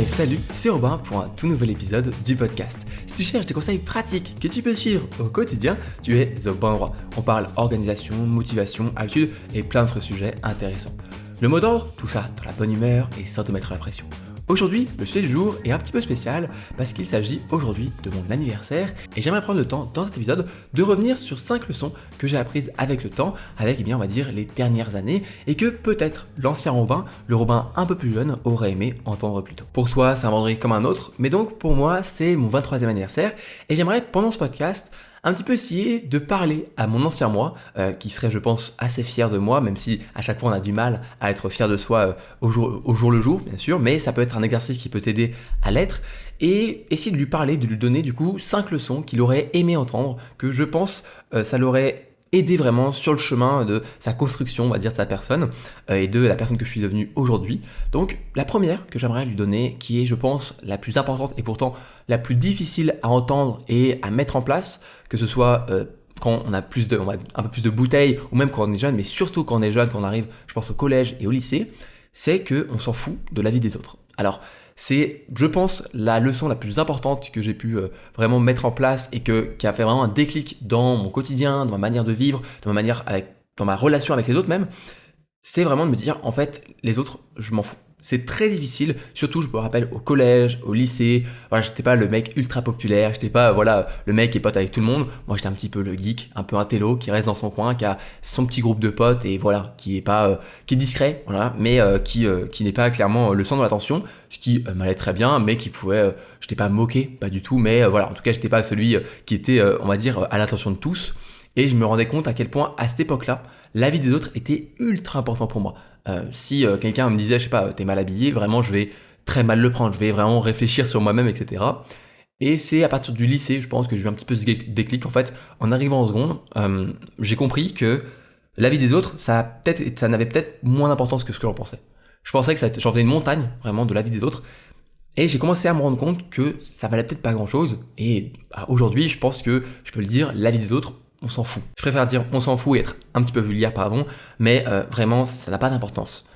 Salut, c'est Robin pour un tout nouvel épisode du podcast. Si tu cherches des conseils pratiques que tu peux suivre au quotidien, tu es au bon endroit. On parle organisation, motivation, habitude et plein d'autres sujets intéressants. Le mot d'ordre, tout ça dans la bonne humeur et sans te mettre la pression. Aujourd'hui, le sujet du jour est un petit peu spécial parce qu'il s'agit aujourd'hui de mon anniversaire et j'aimerais prendre le temps dans cet épisode de revenir sur 5 leçons que j'ai apprises avec le temps, avec on va dire les dernières années et que peut-être l'ancien Robin, le Robin un peu plus jeune, aurait aimé entendre plus tôt. Pour toi, c'est un vendredi comme un autre, mais donc pour moi, c'est mon 23e anniversaire et j'aimerais pendant ce podcast un petit peu essayer de parler à mon ancien moi, qui serait je pense assez fier de moi, même si à chaque fois on a du mal à être fier de soi au jour le jour bien sûr, mais ça peut être un exercice qui peut t'aider à l'être, et essayer de lui parler, de lui donner du coup 5 leçons qu'il aurait aimé entendre, que je pense ça l'aurait aider vraiment sur le chemin de sa construction, on va dire, de sa personne et de la personne que je suis devenu aujourd'hui. Donc la première que j'aimerais lui donner, qui est je pense la plus importante et pourtant la plus difficile à entendre et à mettre en place, que ce soit quand on a un peu plus de bouteilles ou même quand on est jeune, mais surtout quand on est jeune, quand on arrive je pense au collège et au lycée, c'est qu'on s'en fout de la vie des autres. Alors c'est, je pense, la leçon la plus importante que j'ai pu vraiment mettre en place et qui a fait vraiment un déclic dans mon quotidien, dans ma manière de vivre, dans ma relation avec les autres même. C'est vraiment de me dire, en fait, les autres, je m'en fous. C'est très difficile, surtout je me rappelle au collège, au lycée, voilà, j'étais pas le mec ultra populaire, j'étais pas le mec qui est pote avec tout le monde, moi j'étais un petit peu le geek, un peu un télo, qui reste dans son coin, qui a son petit groupe de potes et voilà, qui est discret, voilà, mais qui n'est pas clairement le centre de l'attention, ce qui m'allait très bien, mais qui pouvait, j'étais pas moqué, pas du tout, mais voilà, en tout cas j'étais pas celui qui était, on va dire, à l'attention de tous, et je me rendais compte à quel point à cette époque-là, la vie des autres était ultra important pour moi. Si quelqu'un me disait, je sais pas, t'es mal habillé, vraiment je vais très mal le prendre, je vais vraiment réfléchir sur moi-même, etc. Et c'est à partir du lycée, je pense que j'ai eu un petit peu ce déclic. En fait, en arrivant en seconde, j'ai compris que la vie des autres, ça n'avait peut-être moins d'importance que ce que j'en pensais. Je pensais que j'en faisais une montagne, vraiment, de la vie des autres. Et j'ai commencé à me rendre compte que ça valait peut-être pas grand-chose. Et aujourd'hui, je pense que je peux le dire, la vie des autres, on s'en fout. Je préfère dire on s'en fout et être un petit peu vulgaire, pardon, mais vraiment, ça n'a pas d'importance.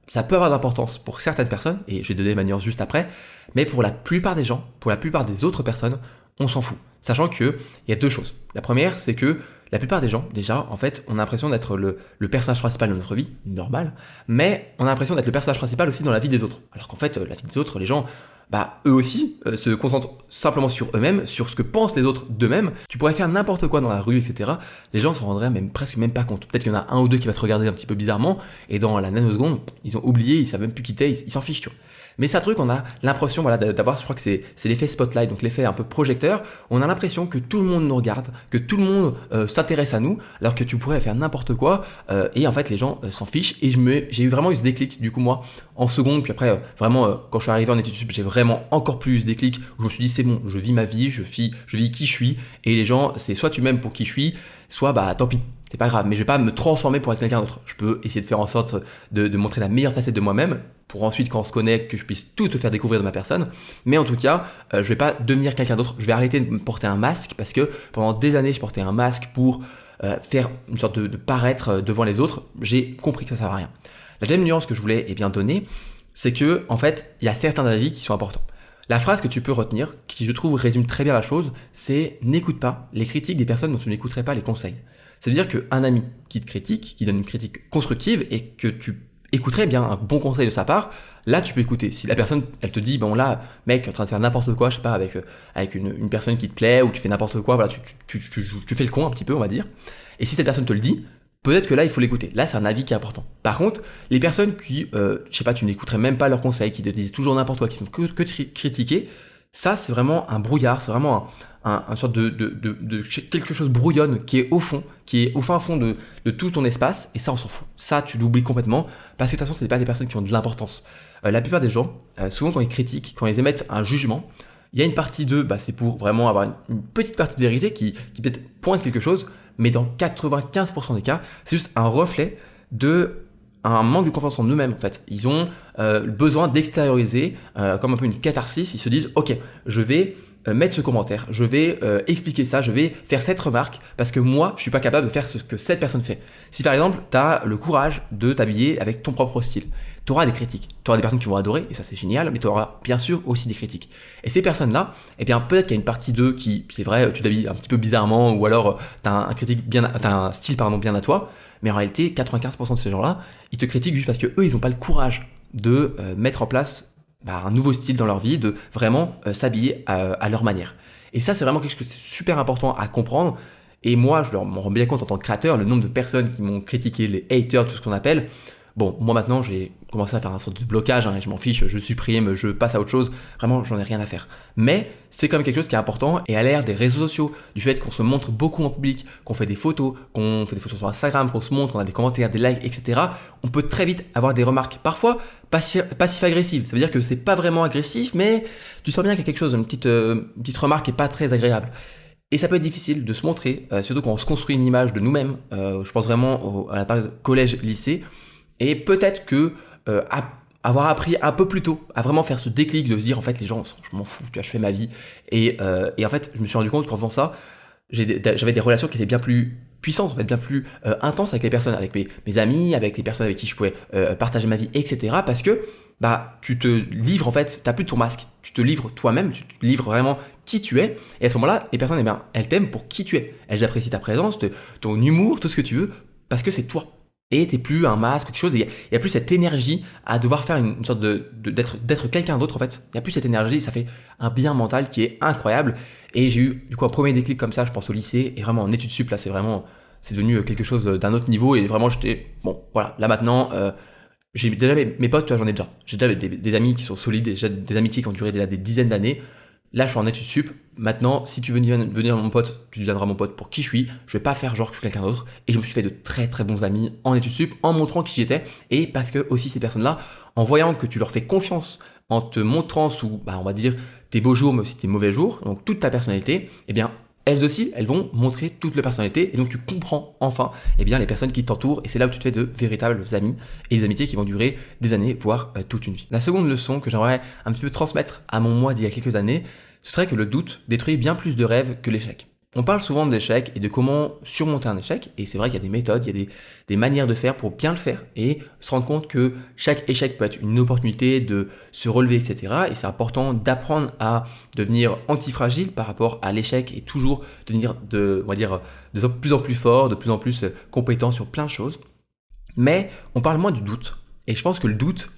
Ça peut avoir d'importance pour certaines personnes, et je vais donner ma nuance juste après, mais pour la plupart des gens, pour la plupart des autres personnes, on s'en fout. Sachant qu'il y a deux choses. La première, c'est que la plupart des gens, déjà, en fait, on a l'impression d'être le personnage principal de notre vie, normal, mais on a l'impression d'être le personnage principal aussi dans la vie des autres. Alors qu'en fait, la vie des autres, les gens, eux aussi se concentrent simplement sur eux-mêmes, sur ce que pensent les autres d'eux-mêmes. Tu pourrais faire n'importe quoi dans la rue, etc. Les gens s'en rendraient presque même pas compte. Peut-être qu'il y en a un ou deux qui va te regarder un petit peu bizarrement, et dans la nanoseconde, ils ont oublié, ils savent même plus qui t'es, ils s'en fichent, tu vois. Mais c'est un truc, on a l'impression d'avoir, je crois que c'est l'effet spotlight, donc l'effet un peu projecteur. On a l'impression que tout le monde nous regarde, que tout le monde s'intéresse à nous, alors que tu pourrais faire n'importe quoi, et en fait les gens s'en fichent. Et j'ai vraiment eu ce déclic, du coup moi, en seconde, puis après quand je suis arrivé en études sup, j'ai vraiment encore plus eu ce déclic, où je me suis dit c'est bon, je vis ma vie, je vis qui je suis, et les gens, c'est soit tu m'aimes pour qui je suis, soit tant pis. C'est pas grave, mais je vais pas me transformer pour être quelqu'un d'autre. Je peux essayer de faire en sorte de montrer la meilleure facette de moi-même, pour ensuite, quand on se connaît, que je puisse tout te faire découvrir de ma personne. Mais en tout cas, je vais pas devenir quelqu'un d'autre. Je vais arrêter de porter un masque, parce que pendant des années, je portais un masque pour faire une sorte de paraître devant les autres. J'ai compris que ça sert à rien. La deuxième nuance que je voulais donner, c'est que, en fait, il y a certains avis qui sont importants. La phrase que tu peux retenir, qui je trouve résume très bien la chose, c'est « n'écoute pas les critiques des personnes dont tu n'écouterais pas les conseils ». C'est-à-dire qu'un ami qui te critique, qui donne une critique constructive et que tu écouterais bien un bon conseil de sa part, là tu peux écouter. Si la personne, elle te dit, bon là, mec, tu es en train de faire n'importe quoi, je sais pas, avec une personne qui te plaît, ou tu fais n'importe quoi, voilà, tu fais le con un petit peu, on va dire. Et si cette personne te le dit, peut-être que là, il faut l'écouter. Là, c'est un avis qui est important. Par contre, les personnes qui, je sais pas, tu n'écouterais même pas leurs conseils, qui te disent toujours n'importe quoi, qui font que critiquer, ça, c'est vraiment un brouillard, c'est vraiment un sorte de quelque chose brouillonne qui est au fond, qui est au fin fond de tout ton espace, et ça, on s'en fout. Ça, tu l'oublies complètement, parce que de toute façon, ce n'est pas des personnes qui ont de l'importance. La plupart des gens, souvent quand ils critiquent, quand ils émettent un jugement, il y a une partie d'eux, c'est pour vraiment avoir une petite partie de vérité qui peut-être pointe quelque chose, mais dans 95% des cas, c'est juste un reflet de un manque de confiance en eux-mêmes en fait. Ils ont besoin d'extérioriser, comme un peu une catharsis, ils se disent ok, je vais mettre ce commentaire, je vais expliquer ça, je vais faire cette remarque parce que moi, je suis pas capable de faire ce que cette personne fait. Si par exemple, tu as le courage de t'habiller avec ton propre style, tu auras des critiques. Tu auras des personnes qui vont adorer, et ça c'est génial, mais tu auras bien sûr aussi des critiques. Et ces personnes-là, eh bien peut-être qu'il y a une partie d'eux qui, c'est vrai, tu t'habilles un petit peu bizarrement, ou alors tu as un style bien à toi, mais en réalité, 95% de ces gens-là, ils te critiquent juste parce que eux, ils n'ont pas le courage de mettre en place un nouveau style dans leur vie, de vraiment s'habiller à leur manière. Et ça, c'est vraiment quelque chose de super important à comprendre. Et moi, je m'en rends bien compte en tant que créateur, le nombre de personnes qui m'ont critiqué, les haters, tout ce qu'on appelle. Bon, moi maintenant, j'ai commencé à faire un sorte de blocage, je m'en fiche, je supprime, je passe à autre chose. Vraiment, j'en ai rien à faire. Mais c'est quand même quelque chose qui est important, et à l'ère des réseaux sociaux, du fait qu'on se montre beaucoup en public, qu'on fait des photos sur Instagram, qu'on se montre, qu'on a des commentaires, des likes, etc., on peut très vite avoir des remarques, parfois passif-agressives. Ça veut dire que c'est pas vraiment agressif, mais tu sens bien qu'il y a quelque chose, une petite remarque qui est pas très agréable. Et ça peut être difficile de se montrer, surtout quand on se construit une image de nous-mêmes. Je pense vraiment à la période collège-lycée. Et peut-être que avoir appris un peu plus tôt à vraiment faire ce déclic de se dire en fait les gens, je m'en fous, tu vois, je fais ma vie. Et en fait, je me suis rendu compte qu'en faisant ça, j'avais des relations qui étaient bien plus puissantes, en fait, bien plus intenses avec les personnes, avec mes amis, avec les personnes avec qui je pouvais partager ma vie, etc. Parce que tu te livres en fait, t'as plus de ton masque, tu te livres toi-même, tu te livres vraiment qui tu es. Et à ce moment-là, les personnes, elles t'aiment pour qui tu es. Elles apprécient ta présence, ton humour, tout ce que tu veux, parce que c'est toi. Et t'es plus un masque, quelque chose, il y a plus cette énergie à devoir faire une sorte d'être quelqu'un d'autre en fait. Il y a plus cette énergie, ça fait un bien mental qui est incroyable. Et j'ai eu du coup un premier déclic comme ça, je pense au lycée, et vraiment en études sup, là c'est devenu quelque chose d'un autre niveau, et vraiment j'étais, bon voilà, là maintenant, j'ai déjà mes potes, tu vois, j'ai déjà des amis qui sont solides, déjà des amitiés qui ont duré déjà des dizaines d'années. Là, je suis en études sup. Maintenant, si tu veux devenir mon pote, tu deviendras mon pote pour qui je suis. Je vais pas faire genre que je suis quelqu'un d'autre. Et je me suis fait de très très bons amis en études sup, en montrant qui j'étais. Et parce que aussi ces personnes-là, en voyant que tu leur fais confiance, en te montrant sous, on va dire, tes beaux jours, mais aussi tes mauvais jours, donc toute ta personnalité, eh bien, elles aussi, elles vont montrer toute leur personnalité. Et donc, tu comprends enfin, eh bien, les personnes qui t'entourent. Et c'est là où tu te fais de véritables amis et des amitiés qui vont durer des années, voire toute une vie. La seconde leçon que j'aimerais un petit peu transmettre à mon moi d'il y a quelques années, ce serait que le doute détruit bien plus de rêves que l'échec. On parle souvent d'échec et de comment surmonter un échec, et c'est vrai qu'il y a des méthodes, il y a des manières de faire pour bien le faire, et se rendre compte que chaque échec peut être une opportunité de se relever, etc. Et c'est important d'apprendre à devenir antifragile par rapport à l'échec, et toujours devenir de plus en plus fort, de plus en plus compétent sur plein de choses. Mais on parle moins du doute, et je pense que le doute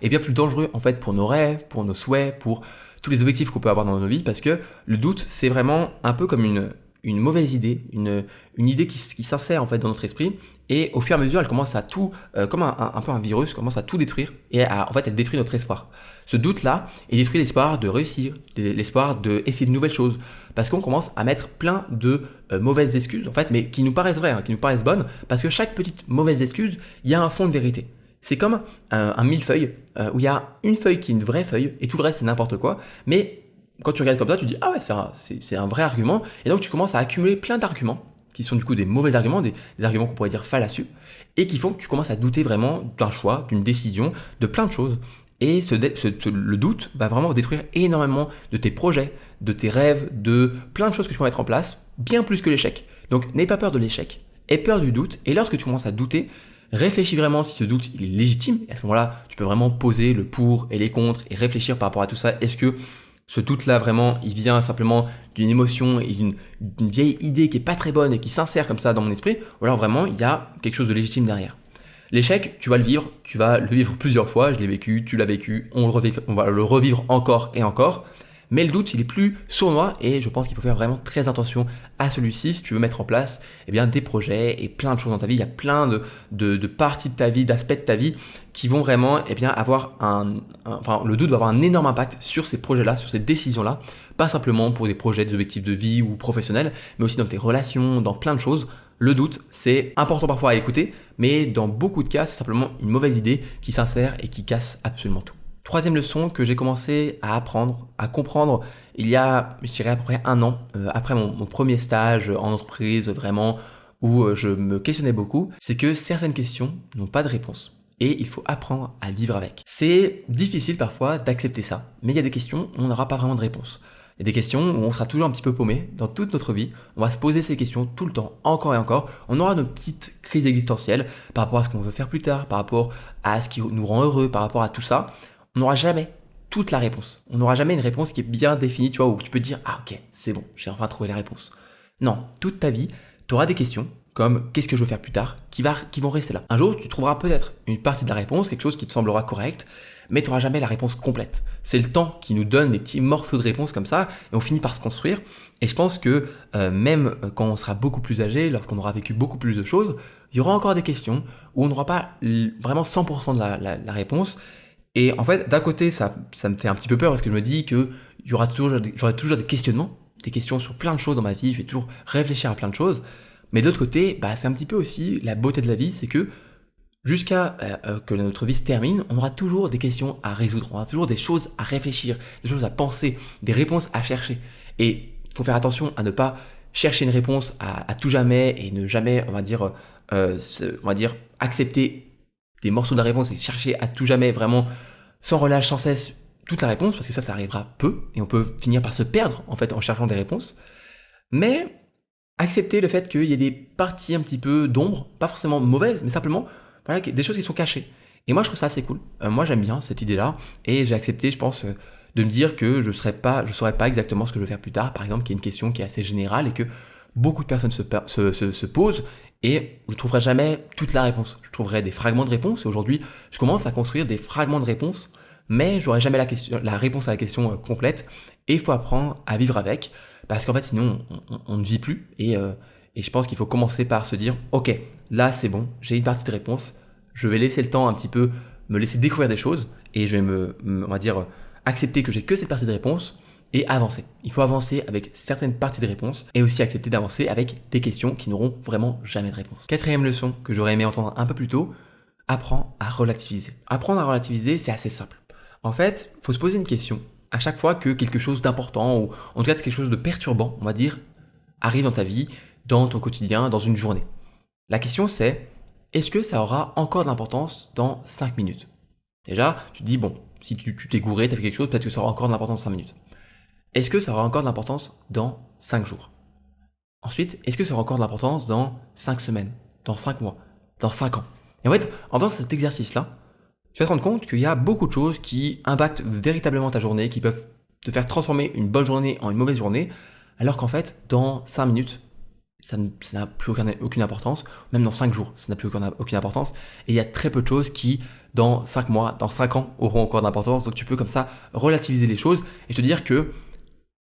est bien plus dangereux en fait pour nos rêves, pour nos souhaits, pour tous les objectifs qu'on peut avoir dans nos vies, parce que le doute, c'est vraiment un peu comme une mauvaise idée, une idée qui s'insère en fait dans notre esprit, et au fur et à mesure, elle commence à tout, comme un peu un virus, commence à tout détruire, et en fait, elle détruit notre espoir. Ce doute-là, il détruit l'espoir de réussir, l'espoir d'essayer de nouvelles choses, parce qu'on commence à mettre plein de mauvaises excuses, en fait, mais qui nous paraissent vraies, qui nous paraissent bonnes, parce que chaque petite mauvaise excuse, il y a un fond de vérité. C'est comme un millefeuille où il y a une feuille qui est une vraie feuille et tout le reste c'est n'importe quoi. Mais quand tu regardes comme ça, tu dis ah ouais, c'est un vrai argument. Et donc tu commences à accumuler plein d'arguments qui sont du coup des mauvais arguments, des arguments qu'on pourrait dire fallacieux, et qui font que tu commences à douter vraiment d'un choix, d'une décision, de plein de choses. Et le doute va vraiment détruire énormément de tes projets, de tes rêves, de plein de choses que tu peux mettre en place, bien plus que l'échec. Donc n'aie pas peur de l'échec, aie peur du doute, et lorsque tu commences à douter, réfléchis vraiment si ce doute il est légitime, et à ce moment-là, tu peux vraiment poser le pour et les contre et réfléchir par rapport à tout ça. Est-ce que ce doute-là, vraiment, il vient simplement d'une émotion et d'une vieille idée qui est pas très bonne et qui s'insère comme ça dans mon esprit, ou alors vraiment, il y a quelque chose de légitime derrière. L'échec, tu vas le vivre plusieurs fois, je l'ai vécu, tu l'as vécu, on va le revivre encore et encore. Mais le doute, il est plus sournois, et je pense qu'il faut faire vraiment très attention à celui-ci si tu veux mettre en place des projets et plein de choses dans ta vie. Il y a plein de parties de ta vie, d'aspects de ta vie qui vont vraiment avoir le doute va avoir un énorme impact sur ces projets-là, sur ces décisions-là, pas simplement pour des projets, des objectifs de vie ou professionnels, mais aussi dans tes relations, dans plein de choses. Le doute, c'est important parfois à écouter, mais dans beaucoup de cas, c'est simplement une mauvaise idée qui s'insère et qui casse absolument tout. Troisième leçon que j'ai commencé à apprendre, à comprendre il y a, je dirais à peu près 1 an, après mon premier stage en entreprise vraiment, où je me questionnais beaucoup, c'est que certaines questions n'ont pas de réponse. Et il faut apprendre à vivre avec. C'est difficile parfois d'accepter ça, mais il y a des questions où on n'aura pas vraiment de réponse. Il y a des questions où on sera toujours un petit peu paumé dans toute notre vie. On va se poser ces questions tout le temps, encore et encore. On aura nos petites crises existentielles par rapport à ce qu'on veut faire plus tard, par rapport à ce qui nous rend heureux, par rapport à tout ça. On n'aura jamais toute la réponse. On n'aura jamais une réponse qui est bien définie, tu vois, où tu peux te dire « Ah ok, c'est bon, j'ai enfin trouvé la réponse ». Non, toute ta vie, tu auras des questions comme « Qu'est-ce que je veux faire plus tard ?» qui vont rester là. Un jour, tu trouveras peut-être une partie de la réponse, quelque chose qui te semblera correct, mais tu n'auras jamais la réponse complète. C'est le temps qui nous donne des petits morceaux de réponse comme ça, et on finit par se construire. Et je pense que même quand on sera beaucoup plus âgé, lorsqu'on aura vécu beaucoup plus de choses, il y aura encore des questions où on n'aura pas vraiment 100% de la réponse. Et en fait, d'un côté, ça me fait un petit peu peur parce que je me dis que j'aurai toujours des questionnements, des questions sur plein de choses dans ma vie, je vais toujours réfléchir à plein de choses. Mais de l'autre côté, c'est un petit peu aussi la beauté de la vie, c'est que jusqu'à que notre vie se termine, on aura toujours des questions à résoudre, on aura toujours des choses à réfléchir, des choses à penser, des réponses à chercher. Et il faut faire attention à ne pas chercher une réponse à tout jamais et ne jamais, on va dire, accepter des morceaux de la réponse et chercher à tout jamais vraiment sans relâche, sans cesse toute la réponse, parce que ça arrivera peu et on peut finir par se perdre en fait en cherchant des réponses. Mais accepter le fait qu'il y ait des parties un petit peu d'ombre, pas forcément mauvaises, mais simplement voilà, des choses qui sont cachées. Et moi, je trouve ça assez cool. Moi, j'aime bien cette idée-là. Et j'ai accepté, je pense, de me dire que je ne saurais pas exactement ce que je veux faire plus tard. Par exemple, qui est une question qui est assez générale et que beaucoup de personnes se posent. Et je ne trouverai jamais toute la réponse. Je trouverai des fragments de réponse. Et aujourd'hui, je commence à construire des fragments de réponse. Mais je n'aurai jamais la réponse à la question complète. Et il faut apprendre à vivre avec. Parce qu'en fait, sinon, on ne vit plus. Et je pense qu'il faut commencer par se dire, ok, là c'est bon, j'ai une partie de réponse, je vais laisser le temps un petit peu, me laisser découvrir des choses, et je vais on va dire, accepter que j'ai que cette partie de réponse, et avancer. Il faut avancer avec certaines parties de réponse, et aussi accepter d'avancer avec des questions qui n'auront vraiment jamais de réponse. Quatrième leçon que j'aurais aimé entendre un peu plus tôt, apprends à relativiser. Apprendre à relativiser, c'est assez simple. En fait, il faut se poser une question à chaque fois que quelque chose d'important, ou en tout cas quelque chose de perturbant, on va dire, arrive dans ta vie, dans ton quotidien, dans une journée. La question c'est, est-ce que ça aura encore de l'importance dans 5 minutes? Déjà, tu te dis, bon, si tu t'es gouré, tu as fait quelque chose, peut-être que ça aura encore de l'importance dans 5 minutes. Est-ce que ça aura encore de l'importance dans 5 jours? Ensuite, est-ce que ça aura encore de l'importance dans 5 semaines, dans 5 mois, dans 5 ans? Et en fait, en faisant cet exercice-là, tu vas te rendre compte qu'il y a beaucoup de choses qui impactent véritablement ta journée, qui peuvent te faire transformer une bonne journée en une mauvaise journée, alors qu'en fait, dans 5 minutes, ça n'a plus aucune importance, même dans 5 jours, ça n'a plus aucune importance, et il y a très peu de choses qui, dans 5 mois, dans 5 ans, auront encore d'importance, donc tu peux comme ça relativiser les choses et te dire que,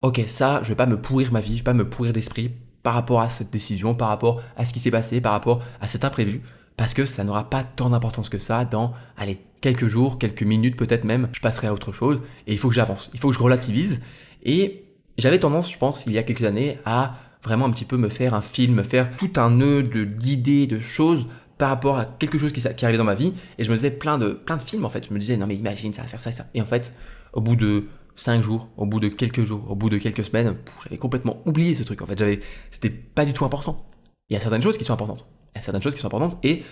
ok, ça, je vais pas me pourrir ma vie, je vais pas me pourrir l'esprit par rapport à cette décision, par rapport à ce qui s'est passé, par rapport à cet imprévu, parce que ça n'aura pas tant d'importance que ça dans, allez, quelques jours, quelques minutes peut-être même, je passerai à autre chose, et il faut que j'avance, il faut que je relativise, et j'avais tendance, je pense, il y a quelques années, à vraiment un petit peu me faire un film, me faire tout un nœud d'idées, de choses par rapport à quelque chose qui arrivait dans ma vie, et je me faisais plein de films en fait. Je me disais non mais imagine ça va faire ça et ça. Et en fait, au bout de 5 jours, au bout de quelques jours, au bout de quelques semaines, j'avais complètement oublié ce truc. En fait, c'était pas du tout important. Il y a certaines choses qui sont importantes. Et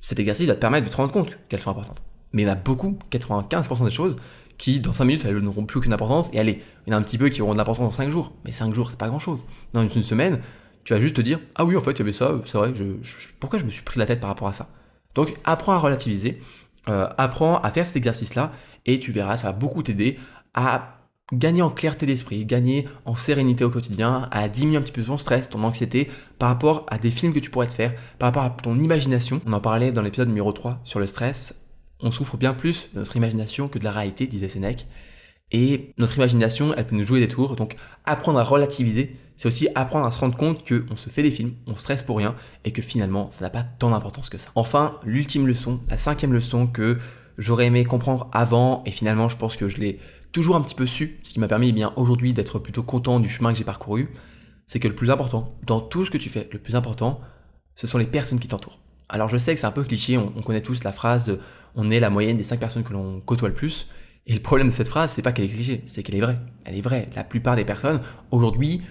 cet exercice va te permettre de te rendre compte qu'elles sont importantes. Mais il y en a beaucoup, 95% des choses, qui dans 5 minutes elles n'auront plus aucune importance, et allez, il y en a un petit peu qui auront de l'importance dans 5 jours, mais 5 jours c'est pas grand chose. Dans une semaine, tu vas juste te dire, ah oui en fait il y avait ça, c'est vrai, pourquoi je me suis pris la tête par rapport à ça? Donc apprends à relativiser, apprends à faire cet exercice-là, et tu verras, ça va beaucoup t'aider à gagner en clarté d'esprit, gagner en sérénité au quotidien, à diminuer un petit peu ton stress, ton anxiété, par rapport à des films que tu pourrais te faire, par rapport à ton imagination. On en parlait dans l'épisode numéro 3 sur le stress. On souffre bien plus de notre imagination que de la réalité, disait Sénèque. Et notre imagination, elle peut nous jouer des tours. Donc apprendre à relativiser, c'est aussi apprendre à se rendre compte qu'on se fait des films, on stresse pour rien, et que finalement, ça n'a pas tant d'importance que ça. Enfin, l'ultime leçon, la 5e leçon que j'aurais aimé comprendre avant, et finalement je pense que je l'ai toujours un petit peu su, ce qui m'a permis aujourd'hui d'être plutôt content du chemin que j'ai parcouru, c'est que le plus important, dans tout ce que tu fais, le plus important, ce sont les personnes qui t'entourent. Alors je sais que c'est un peu cliché, on connaît tous la phrase « on est la moyenne des 5 personnes que l'on côtoie le plus », et le problème de cette phrase, c'est pas qu'elle est cliché, c'est qu'elle est vraie. Elle est vraie. La plupart des personnes, aujourd'hui,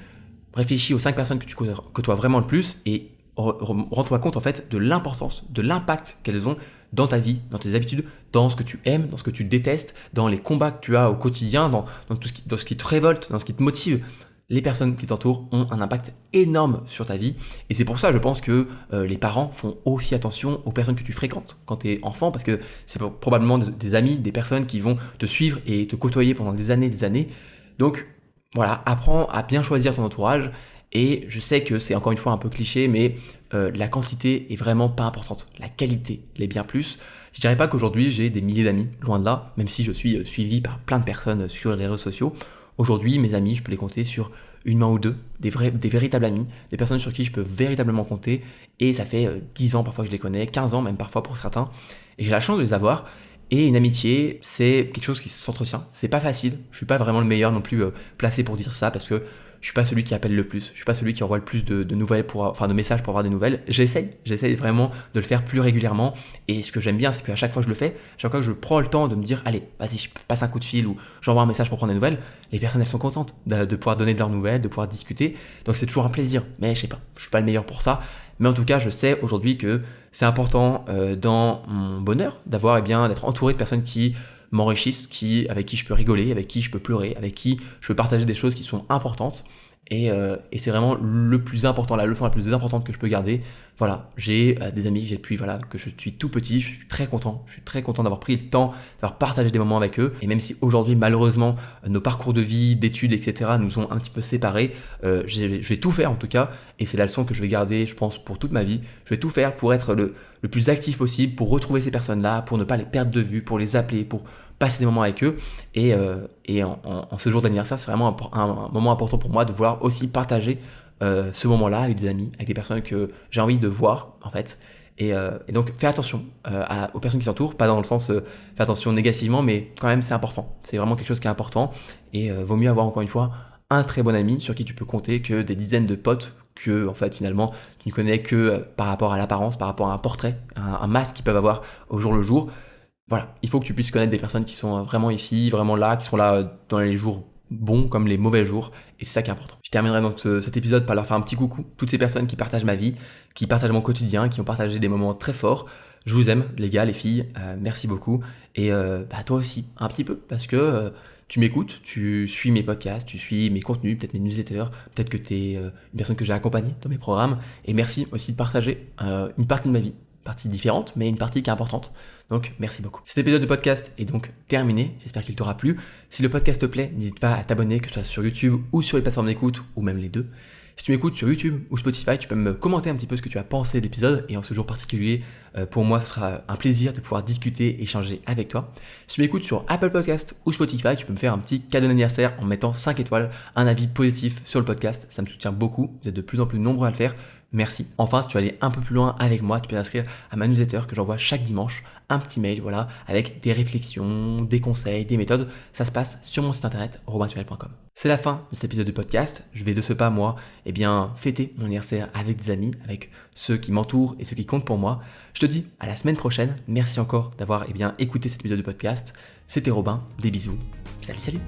réfléchis aux 5 personnes que tu côtoies vraiment le plus et rends-toi compte en fait de l'importance, de l'impact qu'elles ont dans ta vie, dans tes habitudes, dans ce que tu aimes, dans ce que tu détestes, dans les combats que tu as au quotidien, dans dans ce qui te révolte, dans ce qui te motive. Les personnes qui t'entourent ont un impact énorme sur ta vie. Et c'est pour ça, je pense que les parents font aussi attention aux personnes que tu fréquentes quand tu es enfant, parce que c'est probablement des amis, des personnes qui vont te suivre et te côtoyer pendant des années, des années. Donc voilà, apprends à bien choisir ton entourage. Et je sais que c'est encore une fois un peu cliché, mais la quantité est vraiment pas importante. La qualité l'est bien plus. Je dirais pas qu'aujourd'hui j'ai des milliers d'amis, loin de là, même si je suis suivi par plein de personnes sur les réseaux sociaux. Aujourd'hui, mes amis, je peux les compter sur une main ou deux, des véritables amis, des personnes sur qui je peux véritablement compter, et ça fait 10 ans parfois que je les connais, 15 ans même parfois pour certains, et j'ai la chance de les avoir. Et une amitié, c'est quelque chose qui s'entretient. C'est pas facile. Je suis pas vraiment le meilleur non plus placé pour dire ça, parce que je suis pas celui qui appelle le plus. Je suis pas celui qui envoie le plus de nouvelles de messages pour avoir des nouvelles. J'essaye vraiment de le faire plus régulièrement. Et ce que j'aime bien, c'est qu'à chaque fois que je le fais, chaque fois que je prends le temps de me dire, allez, vas-y, je passe un coup de fil ou j'envoie un message pour prendre des nouvelles, les personnes elles sont contentes de pouvoir donner de leurs nouvelles, de pouvoir discuter. Donc c'est toujours un plaisir. Mais je sais pas, je suis pas le meilleur pour ça. Mais en tout cas, je sais aujourd'hui que c'est important dans mon bonheur d'être entouré de personnes qui m'enrichissent, avec qui je peux rigoler, avec qui je peux pleurer, avec qui je peux partager des choses qui sont importantes. Et c'est vraiment le plus important, la leçon la plus importante que je peux garder. Voilà, j'ai des amis que je suis tout petit, je suis très content d'avoir pris le temps, d'avoir partagé des moments avec eux. Et même si aujourd'hui, malheureusement, nos parcours de vie, d'études, etc. nous ont un petit peu séparés, je vais tout faire en tout cas, et c'est la leçon que je vais garder, je pense, pour toute ma vie. Je vais tout faire pour être le plus actif possible, pour retrouver ces personnes-là, pour ne pas les perdre de vue, pour les appeler, pour passer des moments avec eux. Et en ce jour d'anniversaire, c'est vraiment un moment important pour moi de vouloir aussi partager ce moment-là avec des amis, avec des personnes que j'ai envie de voir en fait. Et donc fais attention aux personnes qui s'entourent, pas dans le sens fais attention négativement, mais quand même c'est important. C'est vraiment quelque chose qui est important. Et vaut mieux avoir encore une fois un très bon ami sur qui tu peux compter que des dizaines de potes que en fait finalement tu ne connais que par rapport à l'apparence, par rapport à un portrait, un masque qu'ils peuvent avoir au jour le jour. Voilà, il faut que tu puisses connaître des personnes qui sont vraiment ici, vraiment là, qui sont là dans les jours bons comme les mauvais jours, et c'est ça qui est important. Je terminerai donc cet épisode par leur faire un petit coucou, toutes ces personnes qui partagent ma vie, qui partagent mon quotidien, qui ont partagé des moments très forts. Je vous aime, les gars, les filles, merci beaucoup, et toi aussi, un petit peu, parce que tu m'écoutes, tu suis mes podcasts, tu suis mes contenus, peut-être mes newsletters, peut-être que tu es une personne que j'ai accompagnée dans mes programmes, et merci aussi de partager une partie de ma vie, partie différente, mais une partie qui est importante. Donc merci beaucoup. Cet épisode de podcast est donc terminé, j'espère qu'il t'aura plu. Si le podcast te plaît, n'hésite pas à t'abonner, que ce soit sur YouTube ou sur les plateformes d'écoute, ou même les deux. Si tu m'écoutes sur YouTube ou Spotify, tu peux me commenter un petit peu ce que tu as pensé de l'épisode, et en ce jour particulier, pour moi, ce sera un plaisir de pouvoir discuter et échanger avec toi. Si tu m'écoutes sur Apple Podcast ou Spotify, tu peux me faire un petit cadeau d'anniversaire en mettant 5 étoiles, un avis positif sur le podcast, ça me soutient beaucoup, vous êtes de plus en plus nombreux à le faire. Merci. Enfin, si tu veux aller un peu plus loin avec moi, tu peux t'inscrire à ma newsletter que j'envoie chaque dimanche, un petit mail, voilà, avec des réflexions, des conseils, des méthodes. Ça se passe sur mon site internet robinturel.com. C'est la fin de cet épisode de podcast. Je vais de ce pas, moi, fêter mon anniversaire avec des amis, avec ceux qui m'entourent et ceux qui comptent pour moi. Je te dis à la semaine prochaine. Merci encore d'avoir écouté cet épisode de podcast. C'était Robin. Des bisous. Salut.